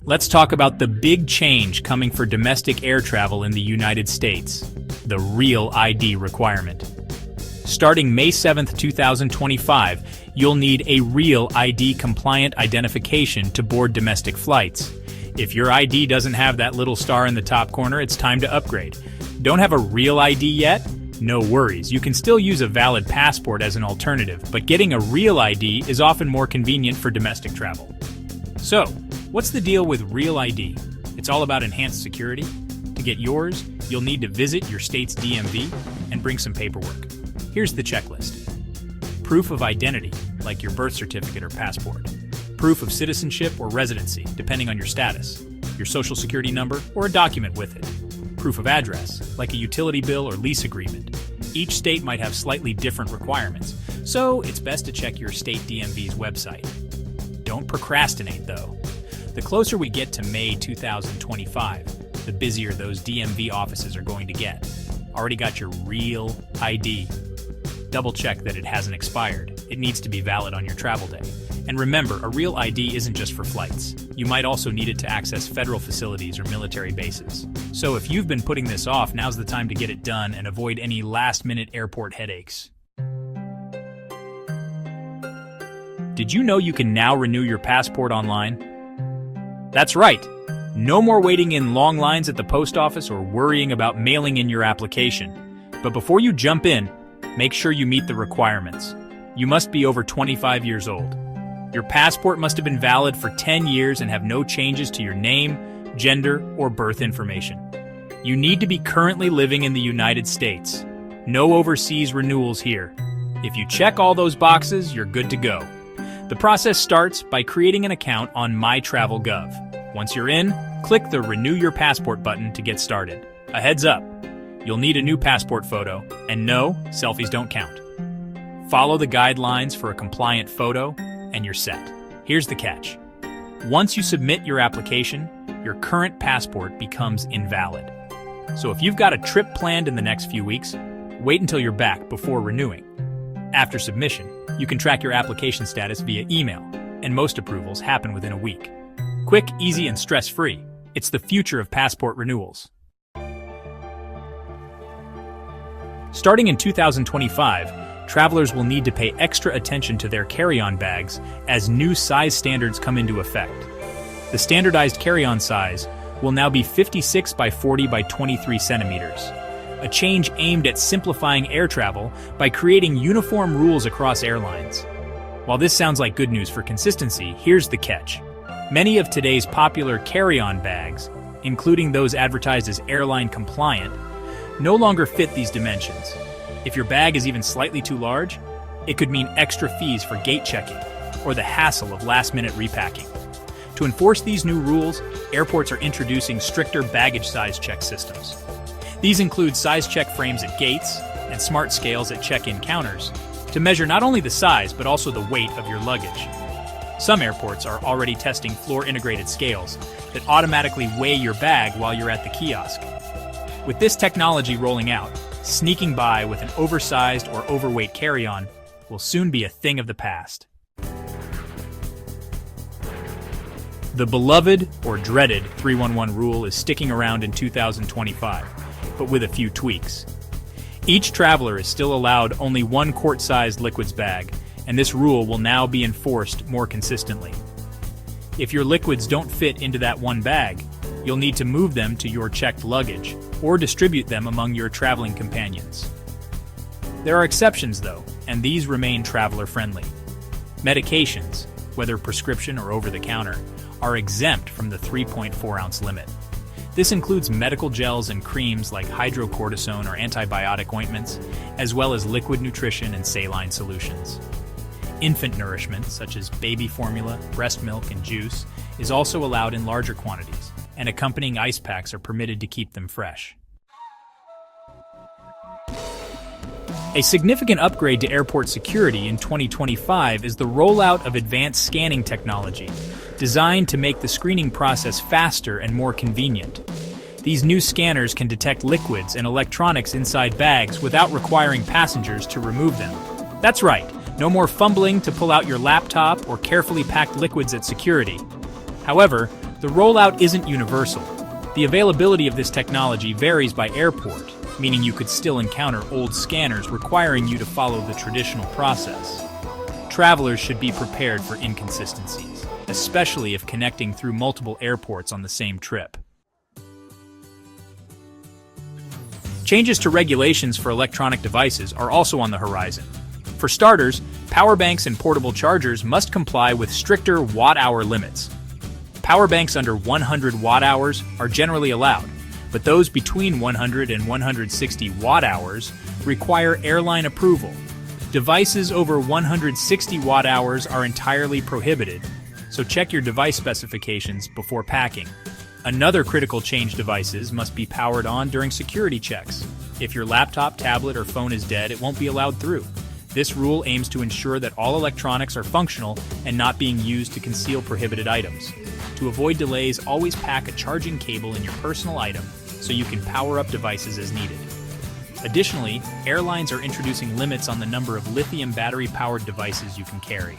Let's talk about the big change coming for domestic air travel in the United States, the Real ID requirement. Starting May 7, 2025, you'll need a Real ID compliant identification to board domestic flights. If your ID doesn't have that little star in the top corner, it's time to upgrade. Don't have a Real ID yet? No worries, you can still use a valid passport as an alternative, but getting a Real ID is often more convenient for domestic travel. So, what's the deal with Real ID? It's all about enhanced security. To get yours, you'll need to visit your state's DMV and bring some paperwork. Here's the checklist. Proof of identity, like your birth certificate or passport. Proof of citizenship or residency, depending on your status. Your social security number or a document with it. Proof of address, like a utility bill or lease agreement. Each state might have slightly different requirements, so it's best to check your state DMV's website. Don't procrastinate, though. The closer we get to May 2025, the busier those DMV offices are going to get. Already got your Real ID? Double check that it hasn't expired. It needs to be valid on your travel day. And remember, a Real ID isn't just for flights. You might also need it to access federal facilities or military bases. So if you've been putting this off, now's the time to get it done and avoid any last-minute airport headaches. Did you know you can now renew your passport online? That's right! No more waiting in long lines at the post office or worrying about mailing in your application. But before you jump in, make sure you meet the requirements. You must be over 25 years old. Your passport must have been valid for 10 years and have no changes to your name, gender, or birth information. You need to be currently living in the United States. No overseas renewals here. If you check all those boxes, you're good to go. The process starts by creating an account on MyTravelGov. Once you're in, click the Renew Your Passport button to get started. A heads up, you'll need a new passport photo, and no, selfies don't count. Follow the guidelines for a compliant photo, and you're set. Here's the catch. Once you submit your application, your current passport becomes invalid. So if you've got a trip planned in the next few weeks, wait until you're back before renewing. After submission, you can track your application status via email, and most approvals happen within a week. Quick, easy, and stress-free. It's the future of passport renewals. Starting in 2025, travelers will need to pay extra attention to their carry-on bags as new size standards come into effect. The standardized carry-on size will now be 56 by 40 by 23 centimeters, a change aimed at simplifying air travel by creating uniform rules across airlines. While this sounds like good news for consistency, here's the catch. Many of today's popular carry-on bags, including those advertised as airline compliant, no longer fit these dimensions. If your bag is even slightly too large, it could mean extra fees for gate checking or the hassle of last-minute repacking. To enforce these new rules, airports are introducing stricter baggage size check systems. These include size check frames at gates and smart scales at check-in counters to measure not only the size but also the weight of your luggage. Some airports are already testing floor-integrated scales that automatically weigh your bag while you're at the kiosk. With this technology rolling out, sneaking by with an oversized or overweight carry-on will soon be a thing of the past. The beloved or dreaded 311 rule is sticking around in 2025, but with a few tweaks. Each traveler is still allowed only one quart-sized liquids bag, and this rule will now be enforced more consistently. If your liquids don't fit into that one bag, you'll need to move them to your checked luggage or distribute them among your traveling companions. There are exceptions, though, and these remain traveler-friendly. Medications, whether prescription or over-the-counter, are exempt from the 3.4-ounce limit. This includes medical gels and creams like hydrocortisone or antibiotic ointments, as well as liquid nutrition and saline solutions. Infant nourishment, such as baby formula, breast milk, and juice, is also allowed in larger quantities, and accompanying ice packs are permitted to keep them fresh. A significant upgrade to airport security in 2025 is the rollout of advanced scanning technology, designed to make the screening process faster and more convenient. These new scanners can detect liquids and electronics inside bags without requiring passengers to remove them. That's right, no more fumbling to pull out your laptop or carefully packed liquids at security. However, The rollout isn't universal. The availability of this technology varies by airport, meaning you could still encounter old scanners requiring you to follow the traditional process. Travelers should be prepared for inconsistencies, especially if connecting through multiple airports on the same trip. Changes to regulations for electronic devices are also on the horizon. For starters, power banks and portable chargers must comply with stricter watt-hour limits. Power banks under 100 watt-hours are generally allowed, but those between 100 and 160 watt-hours require airline approval. Devices over 160 watt-hours are entirely prohibited, so check your device specifications before packing. Another critical change: devices must be powered on during security checks. If your laptop, tablet, or phone is dead, it won't be allowed through. This rule aims to ensure that all electronics are functional and not being used to conceal prohibited items. To avoid delays, always pack a charging cable in your personal item so you can power up devices as needed. Additionally, airlines are introducing limits on the number of lithium battery-powered devices you can carry.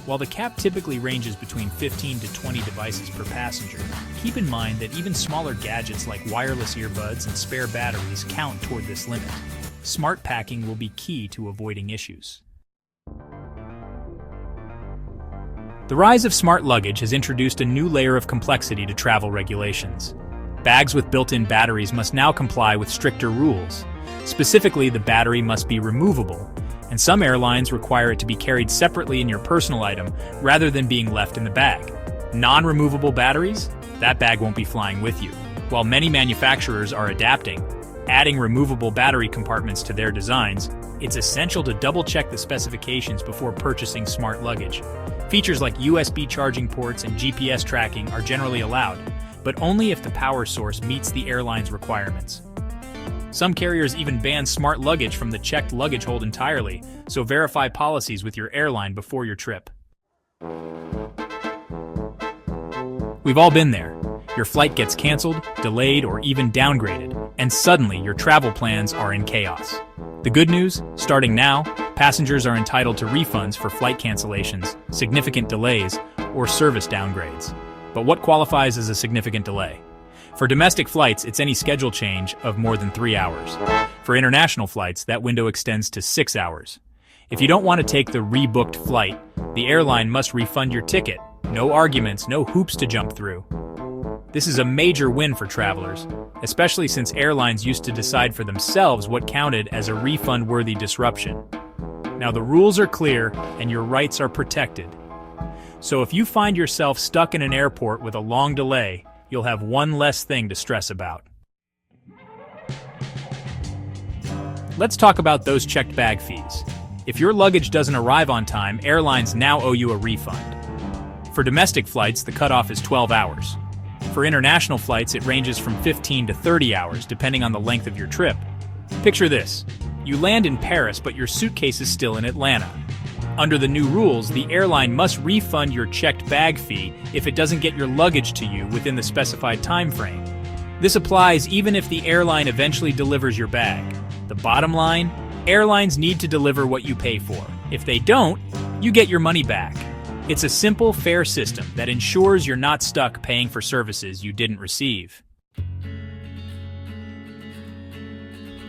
While the cap typically ranges between 15 to 20 devices per passenger, keep in mind that even smaller gadgets like wireless earbuds and spare batteries count toward this limit. Smart packing will be key to avoiding issues. The rise of smart luggage has introduced a new layer of complexity to travel regulations. Bags with built-in batteries must now comply with stricter rules. Specifically, the battery must be removable, and some airlines require it to be carried separately in your personal item rather than being left in the bag. Non-removable batteries? That bag won't be flying with you. While many manufacturers are adapting, adding removable battery compartments to their designs, it's essential to double-check the specifications before purchasing smart luggage. Features like USB charging ports and GPS tracking are generally allowed, but only if the power source meets the airline's requirements. Some carriers even ban smart luggage from the checked luggage hold entirely, so verify policies with your airline before your trip. We've all been there. Your flight gets canceled, delayed, or even downgraded, and suddenly your travel plans are in chaos. The good news, starting now, passengers are entitled to refunds for flight cancellations, significant delays, or service downgrades. But what qualifies as a significant delay? For domestic flights, it's any schedule change of more than 3 hours. For international flights, that window extends to 6 hours. If you don't want to take the rebooked flight, the airline must refund your ticket. No arguments, no hoops to jump through. This is a major win for travelers, especially since airlines used to decide for themselves what counted as a refund-worthy disruption. Now the rules are clear and your rights are protected. So if you find yourself stuck in an airport with a long delay, you'll have one less thing to stress about. Let's talk about those checked bag fees. If your luggage doesn't arrive on time, airlines now owe you a refund. For domestic flights, the cutoff is 12 hours. For international flights, it ranges from 15 to 30 hours, depending on the length of your trip. Picture this. You land in Paris, but your suitcase is still in Atlanta. Under the new rules, the airline must refund your checked bag fee if it doesn't get your luggage to you within the specified time frame. This applies even if the airline eventually delivers your bag. The bottom line, airlines need to deliver what you pay for. If they don't, you get your money back. It's a simple, fair system that ensures you're not stuck paying for services you didn't receive.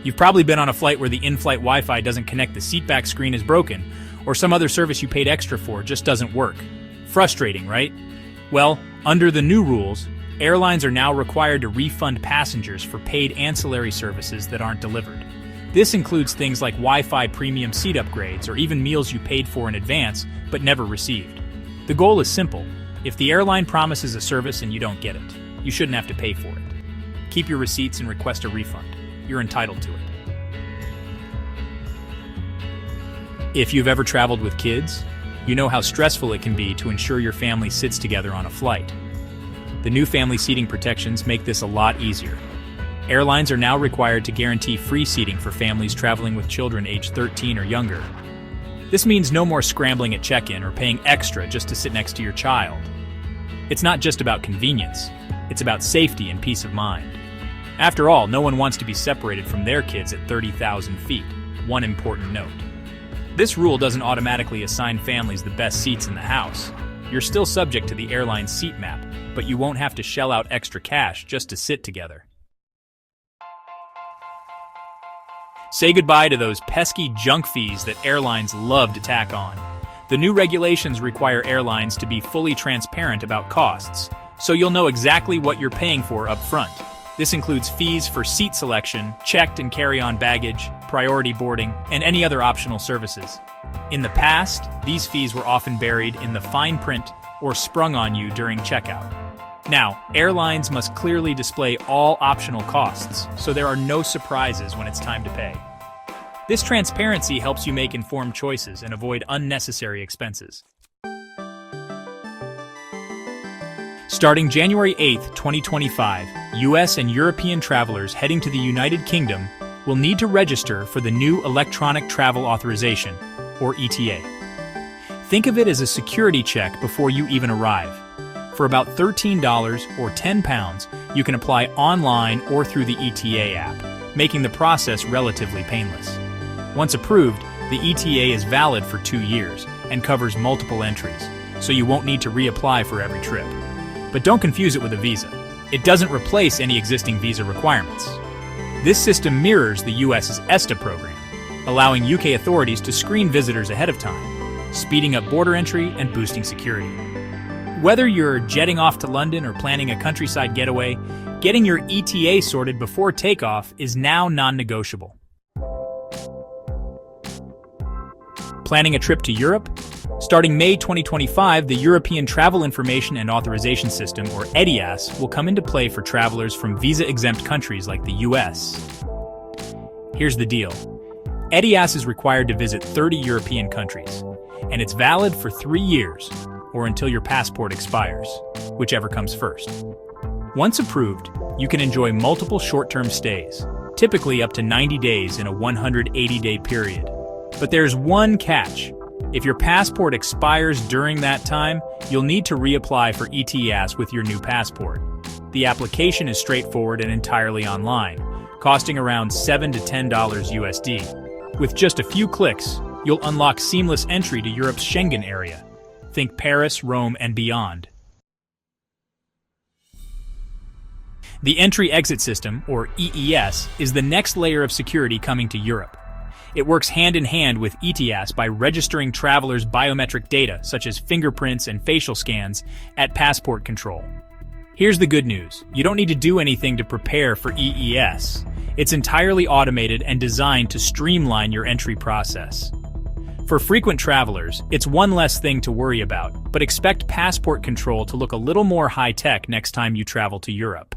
You've probably been on a flight where the in-flight Wi-Fi doesn't connect, the seatback screen is broken, or some other service you paid extra for just doesn't work. Frustrating, right? Well, under the new rules, airlines are now required to refund passengers for paid ancillary services that aren't delivered. This includes things like Wi-Fi premium seat upgrades or even meals you paid for in advance but never received. The goal is simple. If the airline promises a service and you don't get it, you shouldn't have to pay for it. Keep your receipts and request a refund. You're entitled to it. If you've ever traveled with kids, you know how stressful it can be to ensure your family sits together on a flight. The new family seating protections make this a lot easier. Airlines are now required to guarantee free seating for families traveling with children aged 13 or younger. This means no more scrambling at check-in or paying extra just to sit next to your child. It's not just about convenience, it's about safety and peace of mind. After all, no one wants to be separated from their kids at 30,000 feet. One important note. This rule doesn't automatically assign families the best seats in the house. you're still subject to the airline's seat map, but you won't have to shell out extra cash just to sit together. Say goodbye to those pesky junk fees that airlines love to tack on. The new regulations require airlines to be fully transparent about costs, so you'll know exactly what you're paying for up front. This includes fees for seat selection, checked and carry-on baggage, priority boarding, and any other optional services. In the past, these fees were often buried in the fine print or sprung on you during checkout. Now, airlines must clearly display all optional costs, so there are no surprises when it's time to pay. This transparency helps you make informed choices and avoid unnecessary expenses. Starting January 8, 2025, US and European travelers heading to the United Kingdom will need to register for the new Electronic Travel Authorization, or ETA. Think of it as a security check before you even arrive. For about $13 or £10, you can apply online or through the ETA app, making the process relatively painless. Once approved, the ETA is valid for 2 years and covers multiple entries, so you won't need to reapply for every trip. But don't confuse it with a visa. It doesn't replace any existing visa requirements. This system mirrors the US's ESTA program, allowing UK authorities to screen visitors ahead of time, speeding up border entry and boosting security. Whether you're jetting off to London or planning a countryside getaway, getting your ETA sorted before takeoff is now non-negotiable. Planning a trip to Europe? Starting May 2025, the European Travel Information and Authorization System, or ETIAS, will come into play for travelers from visa-exempt countries like the US. Here's the deal. ETIAS is required to visit 30 European countries, and it's valid for 3 years, or until your passport expires, whichever comes first. Once approved, you can enjoy multiple short-term stays, typically up to 90 days in a 180-day period. But there's one catch. If your passport expires during that time, you'll need to reapply for ETIAS with your new passport. The application is straightforward and entirely online, costing around $7 to $10 USD. With just a few clicks, you'll unlock seamless entry to Europe's Schengen area. Think Paris, Rome, and beyond. The Entry-Exit System, or EES, is the next layer of security coming to Europe. It works hand-in-hand with ETIAS by registering travelers' biometric data, such as fingerprints and facial scans, at passport control. Here's the good news. You don't need to do anything to prepare for EES. It's entirely automated and designed to streamline your entry process. For frequent travelers, it's one less thing to worry about, but expect passport control to look a little more high-tech next time you travel to Europe.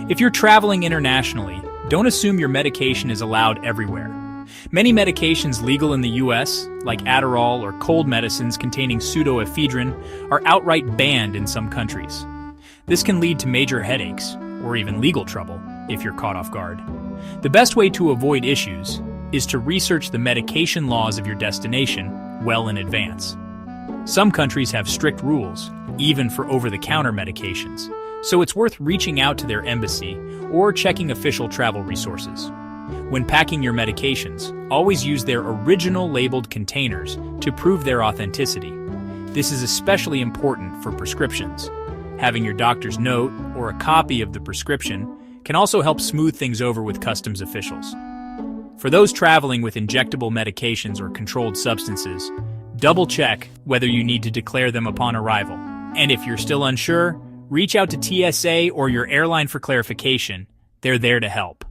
If you're traveling internationally, don't assume your medication is allowed everywhere. Many medications legal in the US, like Adderall or cold medicines containing pseudoephedrine, are outright banned in some countries. This can lead to major headaches, or even legal trouble, if you're caught off guard. The best way to avoid issues is to research the medication laws of your destination well in advance. Some countries have strict rules, even for over-the-counter medications, so it's worth reaching out to their embassy or checking official travel resources. When packing your medications, always use their original labeled containers to prove their authenticity. This is especially important for prescriptions. Having your doctor's note or a copy of the prescription can also help smooth things over with customs officials. For those traveling with injectable medications or controlled substances, double-check whether you need to declare them upon arrival. And if you're still unsure, reach out to TSA or your airline for clarification. They're there to help.